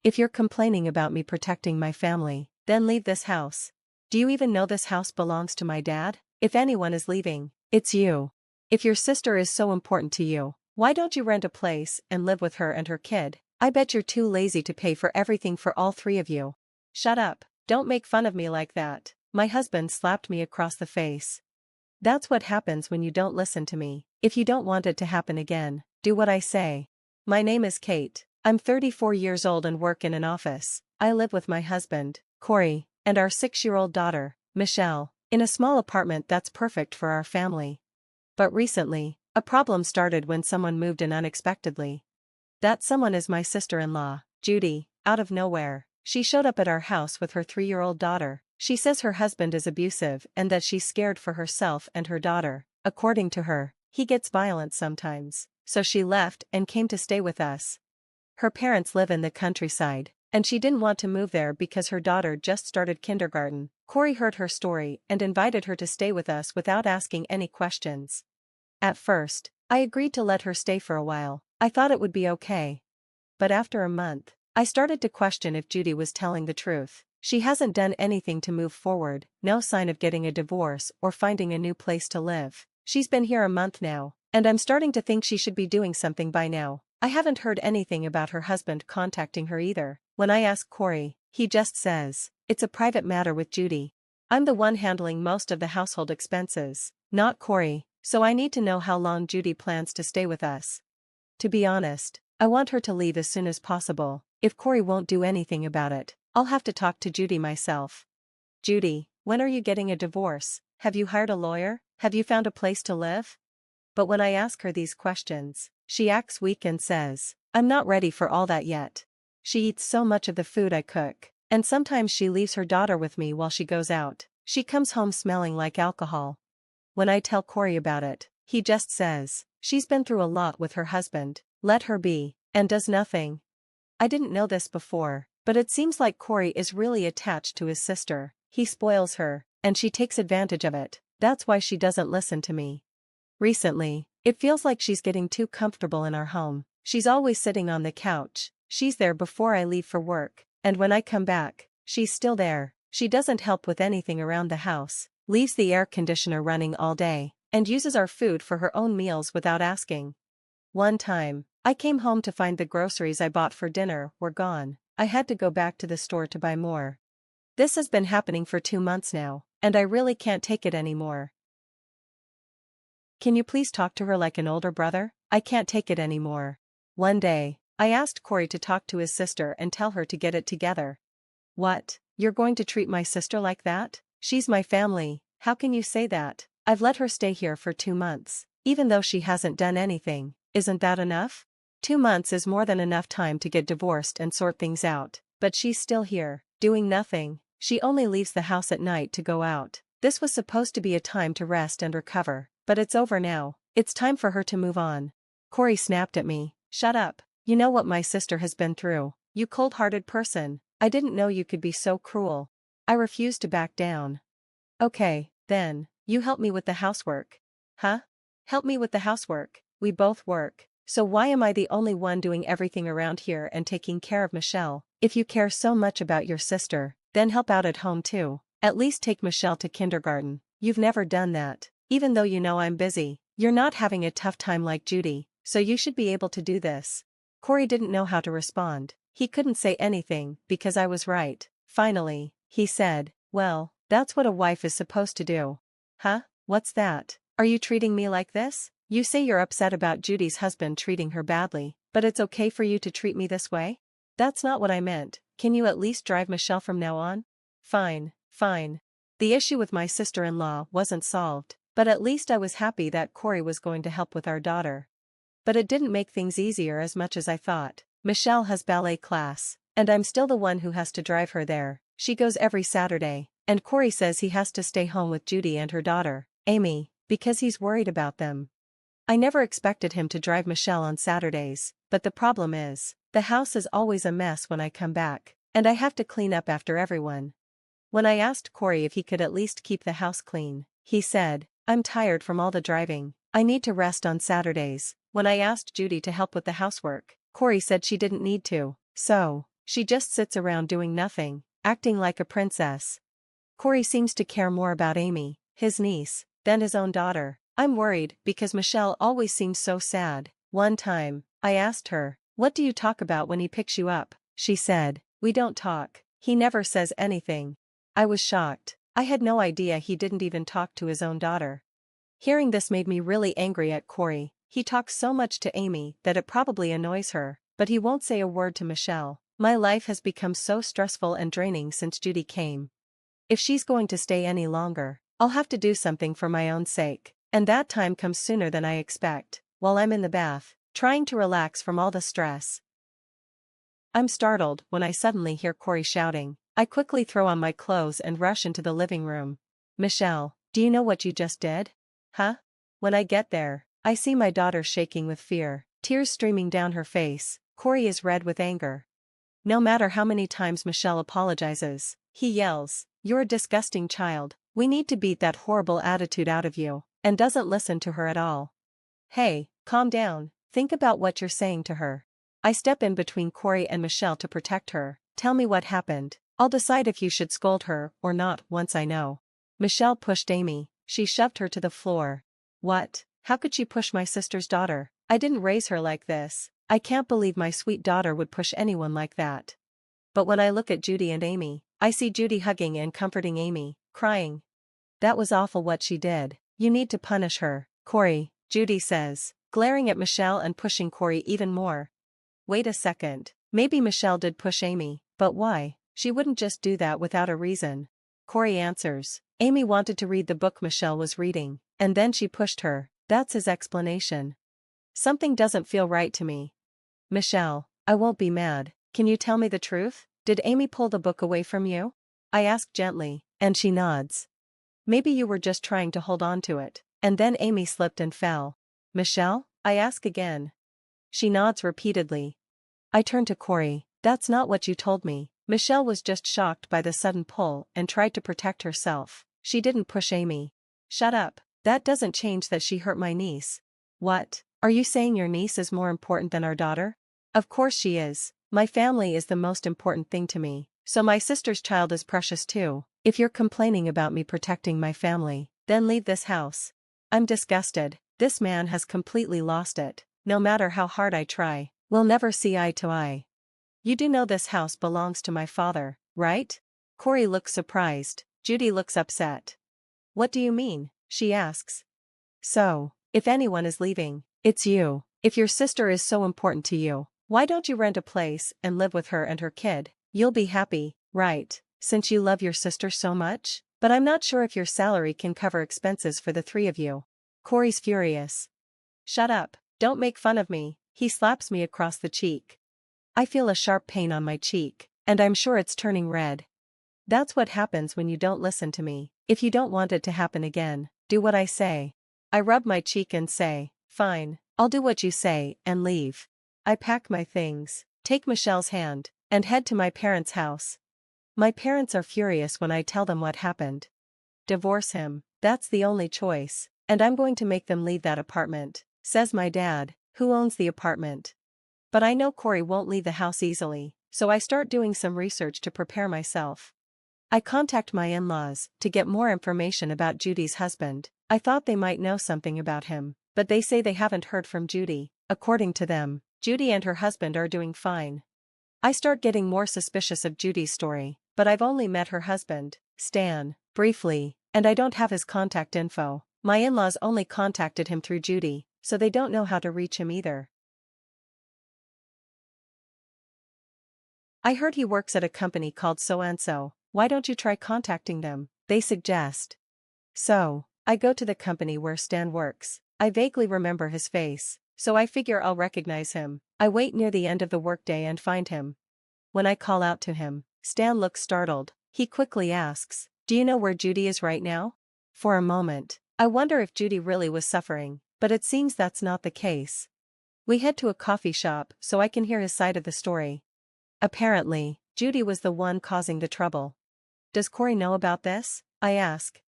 If you're complaining about me protecting my family, then leave this house. Do you even know this house belongs to my dad? If anyone is leaving, it's you. If your sister is so important to you, why don't you rent a place and live with her and her kid? I bet you're too lazy to pay for everything for all three of you. Shut up, don't make fun of me like that. My husband slapped me across the face. That's what happens when you don't listen to me. If you don't want it to happen again, do what I say. My name is Kate. I'm 34 years old and work in an office. I live with my husband, Corey, and our 6-year-old daughter, Michelle, in a small apartment that's perfect for our family. But recently, a problem started when someone moved in unexpectedly. That someone is my sister-in-law, Judy, out of nowhere. She showed up at our house with her 3-year-old daughter. She says her husband is abusive and that she's scared for herself and her daughter. According to her, he gets violent sometimes, so she left and came to stay with us. Her parents live in the countryside, and she didn't want to move there because her daughter just started kindergarten. Corey heard her story and invited her to stay with us without asking any questions. At first, I agreed to let her stay for a while. I thought it would be okay. But after a month, I started to question if Judy was telling the truth. She hasn't done anything to move forward, no sign of getting a divorce or finding a new place to live. She's been here a month now, and I'm starting to think she should be doing something by now. I haven't heard anything about her husband contacting her either. When I ask Corey, he just says, it's a private matter with Judy. I'm the one handling most of the household expenses, not Corey, so I need to know how long Judy plans to stay with us. To be honest, I want her to leave as soon as possible. If Corey won't do anything about it, I'll have to talk to Judy myself. Judy, when are you getting a divorce? Have you hired a lawyer? Have you found a place to live? But when I ask her these questions, she acts weak and says, I'm not ready for all that yet. She eats so much of the food I cook, and sometimes she leaves her daughter with me while she goes out. She comes home smelling like alcohol. When I tell Corey about it, he just says, she's been through a lot with her husband, let her be, and does nothing. I didn't know this before, but it seems like Corey is really attached to his sister. He spoils her, and she takes advantage of it. That's why she doesn't listen to me. Recently, it feels like she's getting too comfortable in our home. She's always sitting on the couch. She's there before I leave for work, and when I come back, she's still there. She doesn't help with anything around the house, leaves the air conditioner running all day, and uses our food for her own meals without asking. One time, I came home to find the groceries I bought for dinner were gone. I had to go back to the store to buy more. This has been happening for 2 months now, and I really can't take it anymore. Can you please talk to her like an older brother? I can't take it anymore. One day, I asked Corey to talk to his sister and tell her to get it together. What? You're going to treat my sister like that? She's my family. How can you say that? I've let her stay here for 2 months, even though she hasn't done anything. Isn't that enough? 2 months is more than enough time to get divorced and sort things out, but she's still here, doing nothing. She only leaves the house at night to go out. This was supposed to be a time to rest and recover, but it's over now. It's time for her to move on. Corey snapped at me. Shut up. You know what my sister has been through. You cold-hearted person. I didn't know you could be so cruel. I refused to back down. Okay, then, you help me with the housework. Huh? Help me with the housework. We both work. So why am I the only one doing everything around here and taking care of Michelle? If you care so much about your sister, then help out at home too. At least take Michelle to kindergarten. You've never done that. Even though you know I'm busy, you're not having a tough time like Judy, so you should be able to do this. Corey didn't know how to respond. He couldn't say anything because I was right. Finally, he said, well, that's what a wife is supposed to do. Huh? What's that? Are you treating me like this? You say you're upset about Judy's husband treating her badly, but it's okay for you to treat me this way? That's not what I meant. Can you at least drive Michelle from now on? Fine, fine. The issue with my sister-in-law wasn't solved, but at least I was happy that Corey was going to help with our daughter. But it didn't make things easier as much as I thought. Michelle has ballet class, and I'm still the one who has to drive her there. She goes every Saturday, and Corey says he has to stay home with Judy and her daughter, Amy, because he's worried about them. I never expected him to drive Michelle on Saturdays, but the problem is, the house is always a mess when I come back, and I have to clean up after everyone. When I asked Corey if he could at least keep the house clean, he said, I'm tired from all the driving. I need to rest on Saturdays. When I asked Judy to help with the housework, Corey said she didn't need to. So, She just sits around doing nothing, acting like a princess. Corey seems to care more about Amy, his niece, than his own daughter. I'm worried because Michelle always seems so sad. One time, I asked her, "What do you talk about when he picks you up?" She said, "We don't talk. He never says anything." I was shocked. I had no idea he didn't even talk to his own daughter. Hearing this made me really angry at Corey. He talks so much to Amy that it probably annoys her, but he won't say a word to Michelle. My life has become so stressful and draining since Judy came. If she's going to stay any longer, I'll have to do something for my own sake. And that time comes sooner than I expect, while I'm in the bath, trying to relax from all the stress. I'm startled when I suddenly hear Corey shouting. I quickly throw on my clothes and rush into the living room. "Michelle, do you know what you just did?" "Huh?" When I get there, I see my daughter shaking with fear, tears streaming down her face. Corey is red with anger. No matter how many times Michelle apologizes, he yells, "You're a disgusting child, we need to beat that horrible attitude out of you," and doesn't listen to her at all. "Hey, calm down, think about what you're saying to her." I step in between Corey and Michelle to protect her. "Tell me what happened. I'll decide if you should scold her or not once I know." Michelle pushed Amy. She shoved her to the floor. "What? How could she push my sister's daughter? I didn't raise her like this. I can't believe my sweet daughter would push anyone like that." But when I look at Judy and Amy, I see Judy hugging and comforting Amy, crying. "That was awful what she did. You need to punish her, Corey," Judy says, glaring at Michelle and pushing Corey even more. Wait a second. Maybe Michelle did push Amy, but why? She wouldn't just do that without a reason. Corey answers. Amy wanted to read the book Michelle was reading, and then she pushed her. That's his explanation. Something doesn't feel right to me. Michelle, I won't be mad. Can you tell me the truth? Did Amy pull the book away from you? I ask gently, and she nods. Maybe you were just trying to hold on to it, and then Amy slipped and fell. Michelle? I ask again. She nods repeatedly. I turn to Corey. That's not what you told me. Michelle was just shocked by the sudden pull and tried to protect herself. She didn't push Amy. Shut up. That doesn't change that she hurt my niece. What? Are you saying your niece is more important than our daughter? Of course she is. My family is the most important thing to me, so my sister's child is precious too. If you're complaining about me protecting my family, then leave this house. I'm disgusted. This man has completely lost it. No matter how hard I try, we'll never see eye to eye. You do know this house belongs to my father, right? Corey looks surprised. Judy looks upset. What do you mean? She asks. So, if anyone is leaving, it's you. If your sister is so important to you, why don't you rent a place and live with her and her kid? You'll be happy, right, since you love your sister so much? But I'm not sure if your salary can cover expenses for the three of you. Corey's furious. Shut up, don't make fun of me. He slaps me across the cheek. I feel a sharp pain on my cheek, and I'm sure it's turning red. That's what happens when you don't listen to me. If you don't want it to happen again, do what I say. I rub my cheek and say, fine, I'll do what you say, and leave. I pack my things, take Michelle's hand, and head to my parents' house. My parents are furious when I tell them what happened. Divorce him, that's the only choice, and I'm going to make them leave that apartment, says my dad, who owns the apartment. But I know Corey won't leave the house easily, so I start doing some research to prepare myself. I contact my in-laws to get more information about Judy's husband. I thought they might know something about him, but they say they haven't heard from Judy. According to them, Judy and her husband are doing fine. I start getting more suspicious of Judy's story, but I've only met her husband, Stan, briefly, and I don't have his contact info. My in-laws only contacted him through Judy, so they don't know how to reach him either. I heard he works at a company called So-and-so. Why don't you try contacting them? They suggest. So, I go to the company where Stan works. I vaguely remember his face, so I figure I'll recognize him. I wait near the end of the workday and find him. When I call out to him, Stan looks startled. He quickly asks, "Do you know where Judy is right now?" For a moment, I wonder if Judy really was suffering, but it seems that's not the case. We head to a coffee shop so I can hear his side of the story. Apparently, Judy was the one causing the trouble. Does Corey know about this? I ask.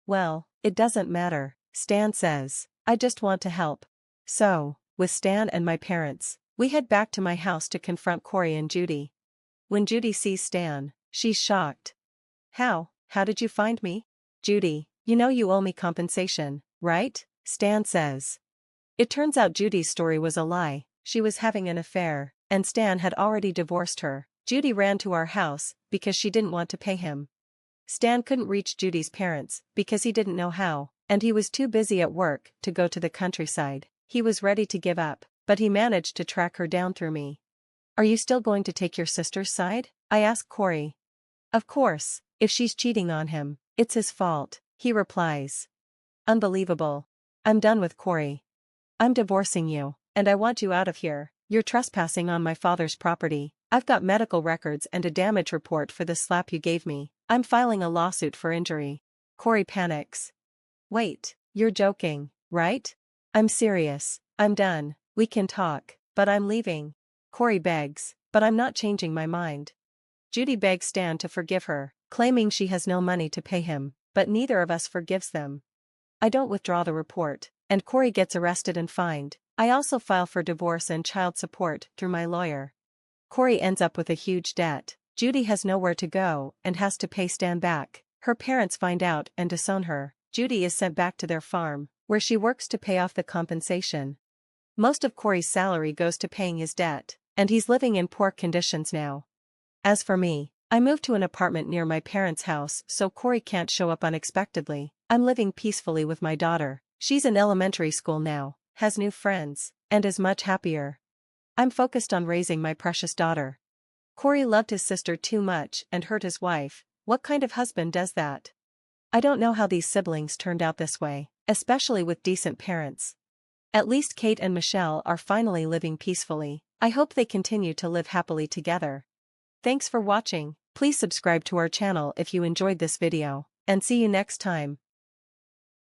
Well, it doesn't matter, Stan says. I just want to help. So, with Stan and my parents, we head back to my house to confront Corey and Judy. When Judy sees Stan, she's shocked. How did you find me? Judy, you know you owe me compensation, right? Stan says. It turns out Judy's story was a lie. She was having an affair, and Stan had already divorced her. Judy ran to our house because she didn't want to pay him. Stan couldn't reach Judy's parents because he didn't know how, and he was too busy at work to go to the countryside. He was ready to give up, but he managed to track her down through me. Are you still going to take your sister's side? I asked Corey. Of course, if she's cheating on him, it's his fault, he replies. Unbelievable. I'm done with Corey. I'm divorcing you, and I want you out of here. You're trespassing on my father's property. I've got medical records and a damage report for the slap you gave me. I'm filing a lawsuit for injury. Corey panics. Wait, you're joking, right? I'm serious. I'm done. We can talk, but I'm leaving. Corey begs, but I'm not changing my mind. Judy begs Stan to forgive her, claiming she has no money to pay him, but neither of us forgives them. I don't withdraw the report, and Corey gets arrested and fined. I also file for divorce and child support through my lawyer. Corey ends up with a huge debt. Judy has nowhere to go and has to pay Stan back. Her parents find out and disown her. Judy is sent back to their farm, where she works to pay off the compensation. Most of Corey's salary goes to paying his debt, and he's living in poor conditions now. As for me, I moved to an apartment near my parents' house so Corey can't show up unexpectedly. I'm living peacefully with my daughter. She's in elementary school now, has new friends, and is much happier. I'm focused on raising my precious daughter. Corey loved his sister too much and hurt his wife. What kind of husband does that? I don't know how these siblings turned out this way, especially with decent parents. At least Kate and Michelle are finally living peacefully. I hope they continue to live happily together. Thanks for watching. Please subscribe to our channel if you enjoyed this video, and see you next time.